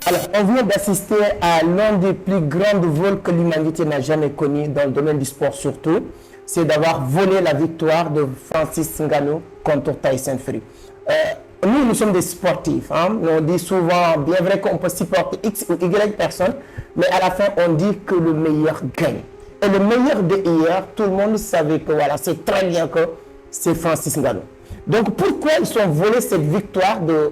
Alors, on vient d'assister à l'un des plus grands vols que l'humanité n'a jamais connu dans le domaine du sport surtout. C'est d'avoir volé la victoire de Francis Ngannou contre Tyson Fury. Nous sommes des sportifs. Hein? On dit souvent, bien vrai qu'on peut supporter X ou Y personnes, mais à la fin, on dit que le meilleur gagne. Et le meilleur de hier, tout le monde savait que voilà, c'est très bien que c'est Francis Ngannou. Donc, pourquoi ils ont volé cette victoire de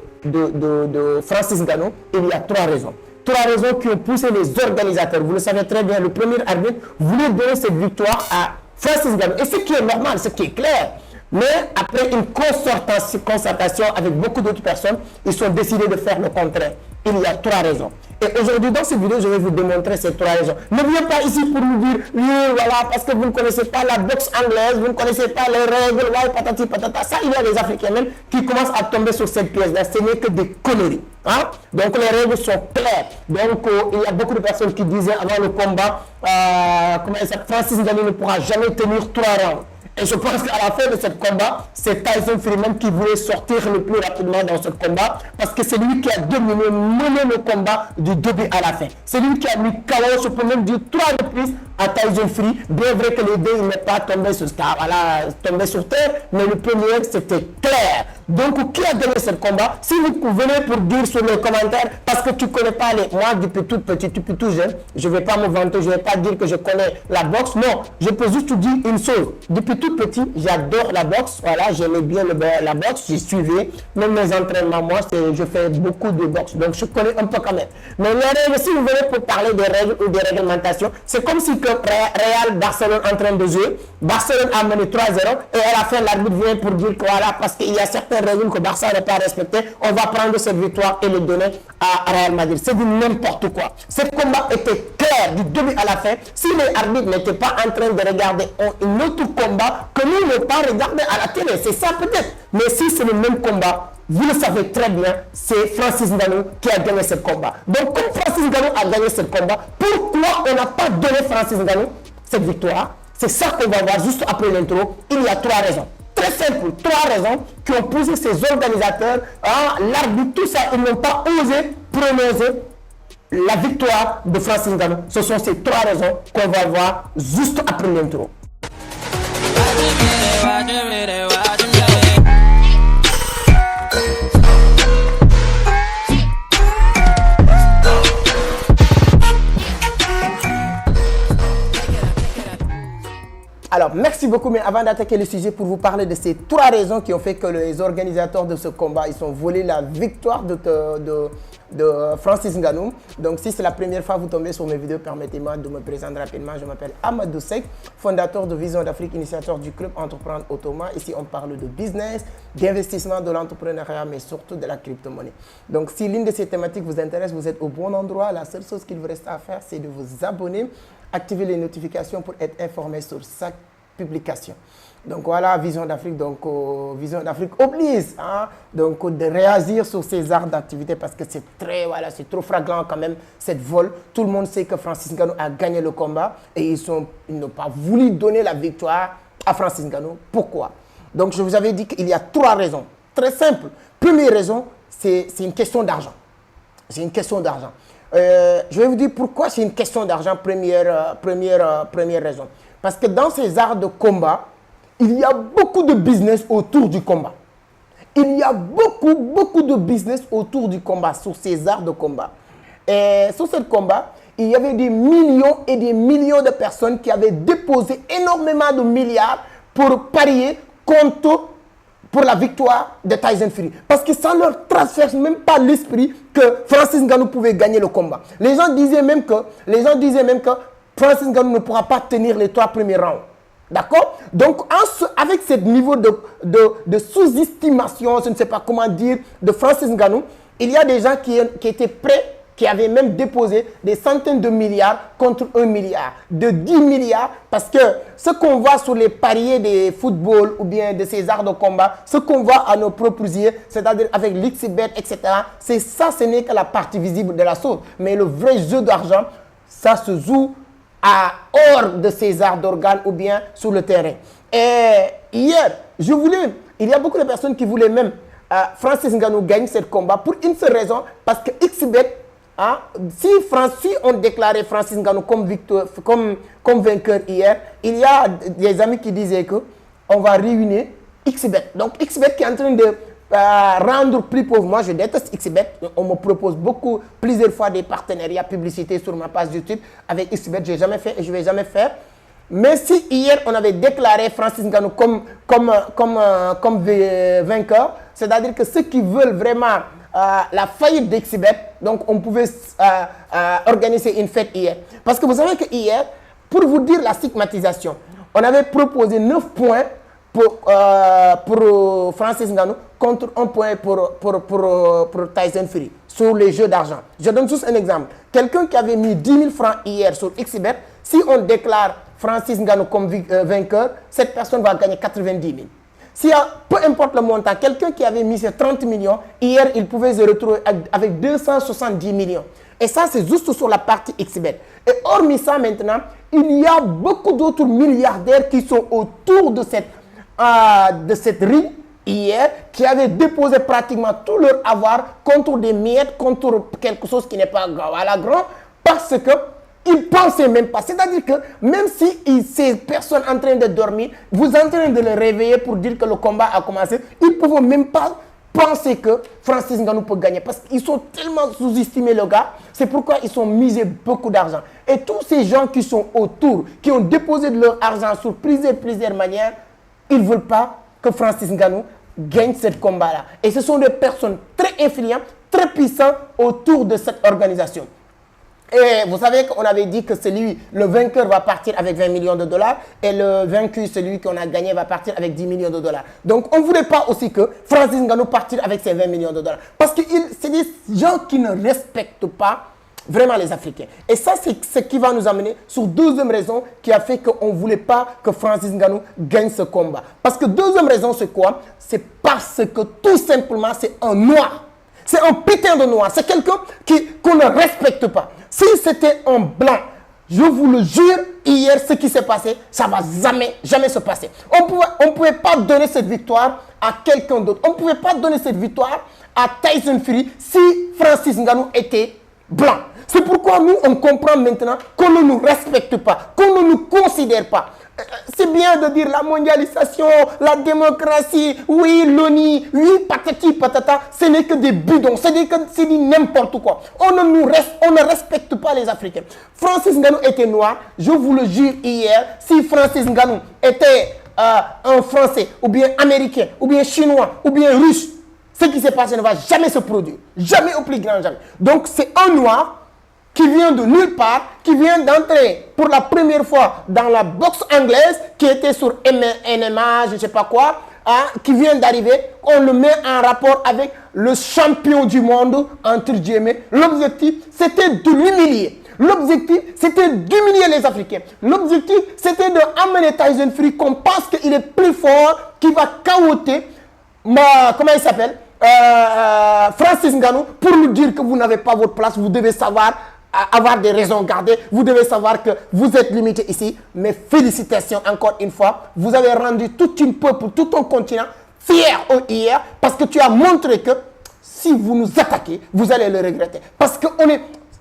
Francis Ngannou? Il y a trois raisons. Trois raisons qui ont poussé les organisateurs. Vous le savez très bien, le premier arbitre voulait donner cette victoire à Francis Ngannou. Et ce qui est normal, ce qui est clair. Mais après une concertation avec beaucoup d'autres personnes, ils ont décidé de faire le contraire. Il y a trois raisons. Et aujourd'hui, dans cette vidéo, je vais vous démontrer ces trois raisons. Ne venez pas ici pour nous dire, oui, voilà, parce que vous ne connaissez pas la boxe anglaise, vous ne connaissez pas les règles, ouais, patati patata. Ça, il y a des Africains même qui commencent à tomber sur cette pièce-là. Ce n'est que des conneries. Hein? Donc, les règles sont claires. Donc, il y a beaucoup de personnes qui disaient avant le combat, Francis Ngannou ne pourra jamais tenir 3 rounds. Et je pense qu'à la fin de ce combat, c'est Tyson Fury même qui voulait sortir le plus rapidement dans ce combat parce que c'est lui qui a dominé, mené le combat du début à la fin. C'est lui qui a mis KO, je peux même dire 3 reprises à Tyson Fury. Bien vrai que les deux, il n'est pas tombé sur terre, mais le premier, c'était clair. Donc, qui a gagné ce combat? Si vous venez pour dire sur les commentaires, parce que tu ne connais pas moi, depuis tout petit, depuis tout jeune, je ne vais pas me vanter, je ne vais pas dire que je connais la boxe. Non, je peux juste te dire une chose. Depuis tout petit, j'adore la boxe. Voilà, j'aimais bien la boxe, j'y suivais. Même mes entraînements, moi, je fais beaucoup de boxe. Donc, je connais un peu quand même. Mais les règles, si vous venez pour parler des règles ou des réglementations, c'est comme si que Real Barcelone en train de jouer. Barcelone a mené 3-0 et à la fin, l'arbitre vient pour dire que voilà, parce qu'il y a certaines règles que Barça n'a pas respectées, on va prendre cette victoire et le donner à Real Madrid. C'est du n'importe quoi. Ce combat était clair du début à la fin. Si les arbitres n'étaient pas en train de regarder un autre combat que nous ne pas regarder à la télé, c'est ça peut-être. Mais si c'est le même combat, vous le savez très bien, c'est Francis Ngannou qui a gagné ce combat. Donc, comme Francis Ngannou a gagné ce combat, pourquoi on n'a pas donné Francis Ngannou cette victoire? C'est ça qu'on va voir juste après l'intro. Il y a 3 raisons. Très simple, 3 raisons qui ont poussé ces organisateurs à l'arbitre, tout ça, ils n'ont pas osé prononcer la victoire de Francis Ngannou. Ce sont ces 3 raisons qu'on va voir juste après l'intro. Alors, merci beaucoup, mais avant d'attaquer le sujet, pour vous parler de ces 3 raisons qui ont fait que les organisateurs de ce combat, ils ont volé la victoire de Francis Ngannou. Donc, si c'est la première fois que vous tombez sur mes vidéos, permettez-moi de me présenter rapidement. Je m'appelle Amadou Seck, fondateur de Vision d'Afrique, initiateur du club Entreprendre Autrement. Ici, on parle de business, d'investissement, de l'entrepreneuriat, mais surtout de la crypto-monnaie. Donc, si l'une de ces thématiques vous intéresse, vous êtes au bon endroit. La seule chose qu'il vous reste à faire, c'est de vous abonner, activer les notifications pour être informé sur chaque publication. Donc voilà, Vision d'Afrique, donc Vision d'Afrique oblige donc de réagir sur ces arts d'activité parce que c'est très, voilà, c'est trop flagrant quand même cette vol. Tout le monde sait que Francis Ngannou a gagné le combat et ils n'ont pas voulu donner la victoire à Francis Ngannou. Pourquoi? Donc je vous avais dit qu'il y a 3 raisons. Très simple. Première raison, c'est une question d'argent. C'est une question d'argent. Je vais vous dire pourquoi c'est une question d'argent, première raison. Parce que dans ces arts de combat, il y a beaucoup de business autour du combat. Il y a beaucoup de business autour du combat, sur ces arts de combat. Et sur ce combat, il y avait des millions et des millions de personnes qui avaient déposé énormément de milliards pour parier pour la victoire de Tyson Fury. Parce que ça ne leur transfère même pas l'esprit que Francis Ngannou pouvait gagner le combat. Les gens disaient même que Francis Ngannou ne pourra pas tenir les 3 premiers rounds. D'accord? Donc, avec ce niveau de sous-estimation, je ne sais pas comment dire, de Francis Ngannou, il y a des gens qui étaient prêts, qui avaient même déposé des centaines de milliards contre 1 milliard, de 10 milliards, parce que ce qu'on voit sur les pariers des football ou bien de ces arts de combat, ce qu'on voit à nos propres yeux, c'est-à-dire avec l'XBet, etc., c'est ça, ce n'est que la partie visible de la chose. Mais le vrai jeu d'argent, ça se joue hors de ces arts d'organes ou bien sur le terrain. Et hier, il y a beaucoup de personnes qui voulaient même Francis Ngannou gagne ce combat pour une seule raison, parce que XBet Hein? Si on déclarait Francis Ngannou comme vainqueur hier, il y a des amis qui disaient qu'on va ruiner XBet. Donc XBet qui est en train de rendre plus pauvre. Moi, je déteste XBet. On me propose plusieurs fois des partenariats publicités sur ma page YouTube avec XBet. Je n'ai jamais fait et je ne vais jamais faire. Mais si hier, on avait déclaré Francis Ngannou comme vainqueur, c'est-à-dire que ceux qui veulent vraiment la faillite d'XBet, donc on pouvait organiser une fête hier. Parce que vous savez que hier, pour vous dire la stigmatisation, on avait proposé 9 points pour Francis Ngannou contre 1 point pour Tyson Fury sur les jeux d'argent. Je donne juste un exemple. Quelqu'un qui avait mis 10 000 francs hier sur XBet, si on déclare Francis Ngannou comme vainqueur, cette personne va gagner 90 000. S'il y a, peu importe le montant, quelqu'un qui avait mis ses 30 millions, hier, il pouvait se retrouver avec 270 millions. Et ça, c'est juste sur la partie XBet. Et hormis ça, maintenant, il y a beaucoup d'autres milliardaires qui sont autour de cette ring hier, qui avaient déposé pratiquement tout leur avoir contre des miettes, contre quelque chose qui n'est pas grand, parce que ils ne pensaient même pas. C'est-à-dire que même si ces personnes en train de dormir, vous êtes en train de les réveiller pour dire que le combat a commencé, ils ne peuvent même pas penser que Francis Ngannou peut gagner. Parce qu'ils sont tellement sous-estimés, le gars. C'est pourquoi ils ont misé beaucoup d'argent. Et tous ces gens qui sont autour, qui ont déposé de leur argent sur plusieurs manières, ils ne veulent pas que Francis Ngannou gagne ce combat-là. Et ce sont des personnes très influentes, très puissantes autour de cette organisation. Et vous savez qu'on avait dit que le vainqueur va partir avec 20 millions de dollars et le vaincu, celui qu'on a gagné, va partir avec 10 millions de dollars. Donc on ne voulait pas aussi que Francis Ngannou partisse avec ses 20 millions de dollars. Parce que c'est des gens qui ne respectent pas vraiment les Africains. Et ça, c'est ce qui va nous amener sur deuxième raison qui a fait qu'on ne voulait pas que Francis Ngannou gagne ce combat. Parce que deuxième raison, c'est quoi? C'est parce que tout simplement, c'est un noir. C'est un putain de noir. C'est quelqu'un qu'on ne respecte pas. Si c'était un blanc, je vous le jure, hier, ce qui s'est passé, ça ne va jamais se passer. On ne pouvait pas donner cette victoire à quelqu'un d'autre. On ne pouvait pas donner cette victoire à Tyson Fury si Francis Ngannou était blanc. C'est pourquoi nous, on comprend maintenant qu'on ne nous respecte pas, qu'on ne nous considère pas. C'est bien de dire la mondialisation, la démocratie, oui, l'ONU, oui, patati patata, ce n'est que des bidons, c'est n'importe quoi. On ne respecte pas les Africains. Francis Ngannou était noir, je vous le jure hier, si Francis Ngannou était un Français, ou bien Américain, ou bien Chinois, ou bien Russe, ce qui s'est passé ne va jamais se produire. Jamais au plus grand jamais. Donc c'est un noir qui vient de nulle part, qui vient d'entrer pour la première fois dans la boxe anglaise, qui était sur NMA, je ne sais pas quoi, hein, qui vient d'arriver, on le met en rapport avec le champion du monde, entre guillemets. L'objectif, c'était de l'humilier. L'objectif, c'était d'humilier les Africains. L'objectif, c'était d'amener Tyson Fury qu'on pense qu'il est plus fort, qu'il va cahoter, comment il s'appelle, Francis Ngannou, pour nous dire que vous n'avez pas votre place, vous devez savoir avoir des raisons gardées, vous devez savoir que vous êtes limité ici. Mais félicitations encore une fois, vous avez rendu tout un peuple, tout un continent fier hier, parce que tu as montré que si vous nous attaquez, vous allez le regretter. Parce qu'on est,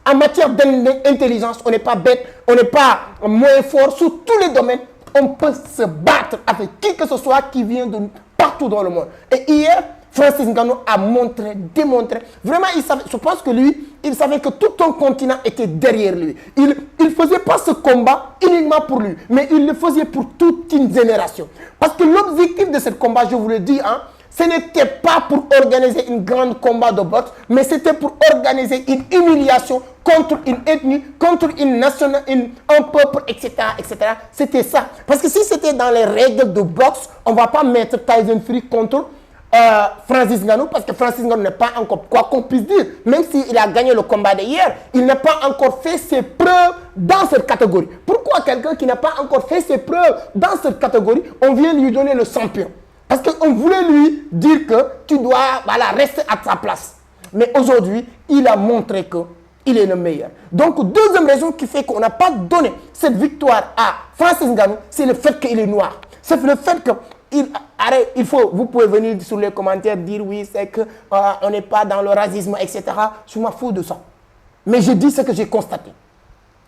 en matière d'intelligence, on n'est pas bête, on n'est pas moins fort sur tous les domaines. On peut se battre avec qui que ce soit qui vient de partout dans le monde. Et hier, Francis Ngannou a démontré. Vraiment, je pense que lui, il savait que tout un continent était derrière lui. Il ne faisait pas ce combat uniquement pour lui, mais il le faisait pour toute une génération. Parce que l'objectif de ce combat, je vous le dis, hein, ce n'était pas pour organiser un grand combat de boxe, mais c'était pour organiser une humiliation contre une ethnie, contre une nation, un peuple, etc., etc. C'était ça. Parce que si c'était dans les règles de boxe, on ne va pas mettre Tyson Fury contre Francis Ngannou, parce que Francis Ngannou n'est pas encore, quoi qu'on puisse dire, même s'il a gagné le combat d'hier, il n'a pas encore fait ses preuves dans cette catégorie. Pourquoi quelqu'un qui n'a pas encore fait ses preuves dans cette catégorie, on vient lui donner le champion? Parce qu'on voulait lui dire que tu dois rester à ta place. Mais aujourd'hui, il a montré qu'il est le meilleur. Donc, deuxième raison qui fait qu'on n'a pas donné cette victoire à Francis Ngannou, c'est le fait qu'il est noir. C'est le fait que vous pouvez venir sur les commentaires dire oui, c'est qu'on n'est pas dans le racisme, etc. Je m'en fous de ça. Mais j'ai dit ce que j'ai constaté.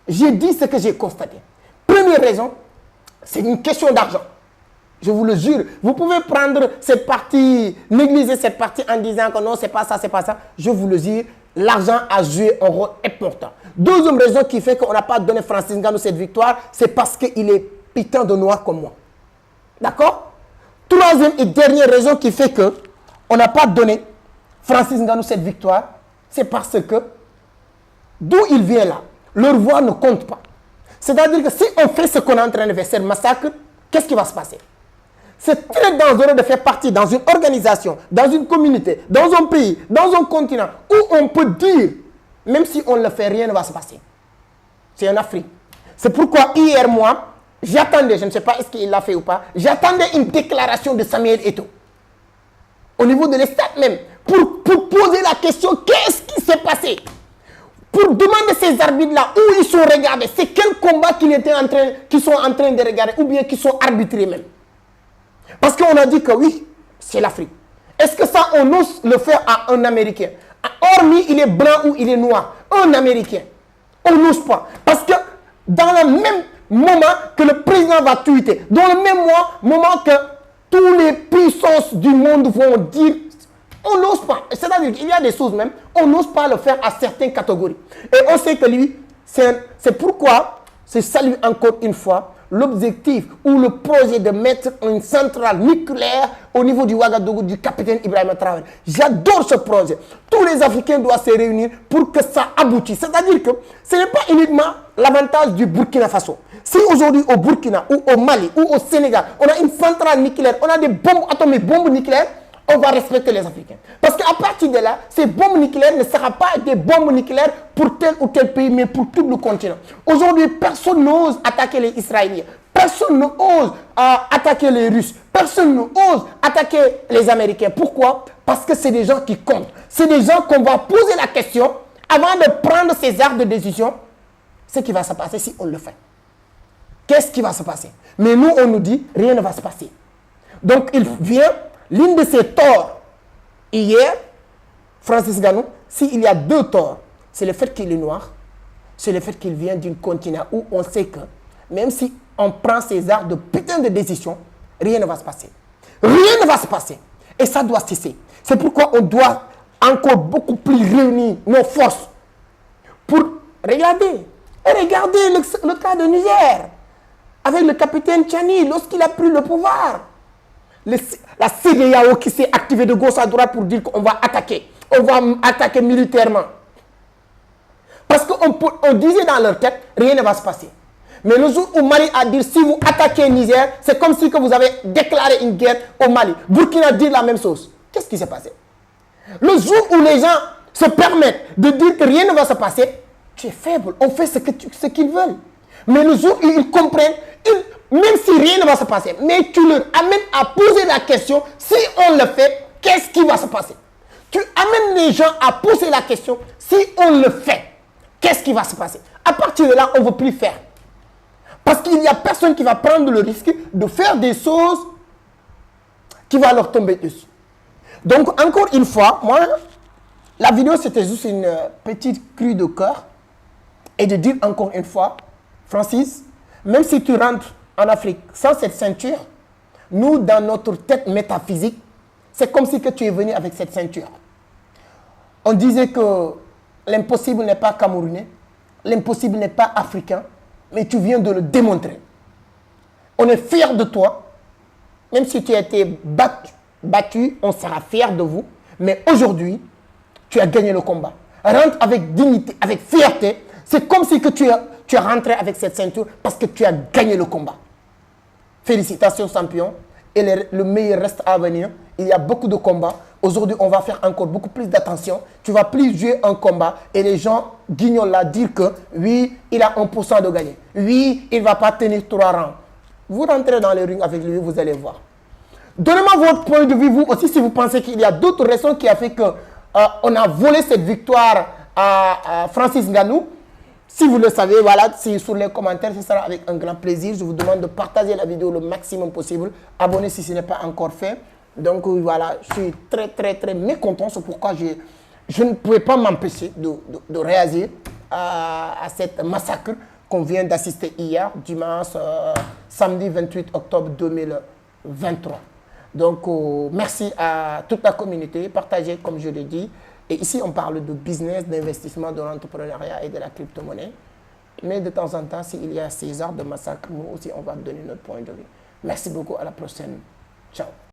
J'ai dit ce que j'ai constaté. Première raison, c'est une question d'argent. Je vous le jure. Vous pouvez prendre cette partie, négliger cette partie en disant que non, c'est pas ça, c'est pas ça. Je vous le dis, l'argent a joué un rôle important. Deuxième raison qui fait qu'on n'a pas donné Francis Ngannou cette victoire, c'est parce qu'il est putain de noir comme moi. D'accord? Troisième et dernière raison qui fait qu'on n'a pas donné Francis Ngannou cette victoire, c'est parce que d'où il vient là, leur voix ne compte pas. C'est-à-dire que si on fait ce qu'on est en train de faire, c'est le massacre, qu'est-ce qui va se passer? C'est très dangereux de faire partie dans une organisation, dans une communauté, dans un pays, dans un continent, où on peut dire, même si on le fait, rien ne va se passer. C'est en Afrique. C'est pourquoi hier, moi, j'attendais, je ne sais pas est-ce qu'il l'a fait ou pas, j'attendais une déclaration de Samuel Eto'o. Au niveau de l'État même, pour poser la question, qu'est-ce qui s'est passé? Pour demander ces arbitres-là où ils sont regardés, c'est quel combat qu'ils sont en train de regarder, ou bien qu'ils sont arbitrés même. Parce qu'on a dit que oui, c'est l'Afrique. Est-ce que ça, on ose le faire à un Américain? Hormis, il est blanc ou il est noir. Un Américain. On n'ose pas. Parce que dans le même moment que le président va tweeter, dans le même moment que tous les puissances du monde vont dire, on n'ose pas. C'est-à-dire qu'il y a des choses même, on n'ose pas le faire à certaines catégories. Et on sait que lui, c'est pourquoi, je salue encore une fois, l'objectif ou le projet de mettre une centrale nucléaire au niveau du Ouagadougou du capitaine Ibrahima Traoré. J'adore ce projet. Tous les Africains doivent se réunir pour que ça aboutisse. C'est-à-dire que ce n'est pas uniquement l'avantage du Burkina Faso. Si aujourd'hui au Burkina ou au Mali ou au Sénégal, on a une centrale nucléaire, on a des bombes atomiques, bombes nucléaires, on va respecter les Africains. Parce qu'à partir de là, ces bombes nucléaires ne seront pas des bombes nucléaires pour tel ou tel pays, mais pour tout le continent. Aujourd'hui, personne n'ose attaquer les Israéliens. Personne n'ose attaquer les Russes. Personne n'ose attaquer les Américains. Pourquoi? Parce que c'est des gens qui comptent. C'est des gens qu'on va poser la question avant de prendre ces armes de décision. Ce qui va se passer si on le fait. Qu'est-ce qui va se passer? Mais nous, on nous dit, rien ne va se passer. Donc, il vient... L'une de ses torts, hier, Francis Ngannou, s'il y a deux torts, c'est le fait qu'il est noir, c'est le fait qu'il vient d'un continent où on sait que, même si on prend ces arts de putain de décision, rien ne va se passer. Rien ne va se passer. Et ça doit cesser. C'est pourquoi on doit encore beaucoup plus réunir nos forces pour regarder. Regardez le cas de Niger, avec le capitaine Tchani, lorsqu'il a pris le pouvoir. La CEDEAO qui s'est activée de gauche à droite pour dire qu'on va attaquer. On va attaquer militairement. Parce qu'on disait dans leur tête, rien ne va se passer. Mais le jour où Mali a dit, si vous attaquez Niger, c'est comme si que vous avez déclaré une guerre au Mali. Burkina dit la même chose. Qu'est-ce qui s'est passé? Le jour où les gens se permettent de dire que rien ne va se passer, tu es faible. On fait ce qu'ils veulent. Mais le jour où ils comprennent, même si rien ne va se passer, mais tu leur amènes à poser la question, si on le fait, qu'est-ce qui va se passer? Tu amènes les gens à poser la question, si on le fait, qu'est-ce qui va se passer? À partir de là, on ne veut plus faire. Parce qu'il n'y a personne qui va prendre le risque de faire des choses qui vont leur tomber dessus. Donc, encore une fois, moi, la vidéo, c'était juste une petite cri de cœur et de dire encore une fois, Francis, même si tu rentres en Afrique sans cette ceinture, nous, dans notre tête métaphysique, c'est comme si que tu es venu avec cette ceinture. On disait que l'impossible n'est pas camerounais, l'impossible n'est pas africain, mais tu viens de le démontrer. On est fiers de toi, même si tu as été battu, on sera fiers de vous, mais aujourd'hui, tu as gagné le combat. Rentre avec dignité, avec fierté, c'est comme si que tu es rentré avec cette ceinture parce que tu as gagné le combat. Félicitations champion, et le meilleur reste à venir. Il y a beaucoup de combats. Aujourd'hui, on va faire encore beaucoup plus d'attention. Tu vas plus jouer un combat et les gens guignolent là dire que oui, il a 1% de gagner. Oui, il ne va pas tenir 3 rounds. Vous rentrez dans les rings avec lui, vous allez voir. Donnez-moi votre point de vue, vous aussi, si vous pensez qu'il y a d'autres raisons qui ont fait qu'on a volé cette victoire à Francis Ngannou. Si vous le savez, voilà, si sur les commentaires, ce sera avec un grand plaisir. Je vous demande de partager la vidéo le maximum possible. Abonnez si ce n'est pas encore fait. Donc voilà, je suis très mécontent. C'est pourquoi je ne pouvais pas m'empêcher de réagir à cette massacre qu'on vient d'assister hier, dimanche, samedi 28 octobre 2023. Donc, merci à toute la communauté, partagez comme je l'ai dit. Et ici, on parle de business, d'investissement, de l'entrepreneuriat et de la crypto-monnaie. Mais de temps en temps, s'il y a ces genres de massacres, nous aussi, on va donner notre point de vue. Merci beaucoup, à la prochaine. Ciao.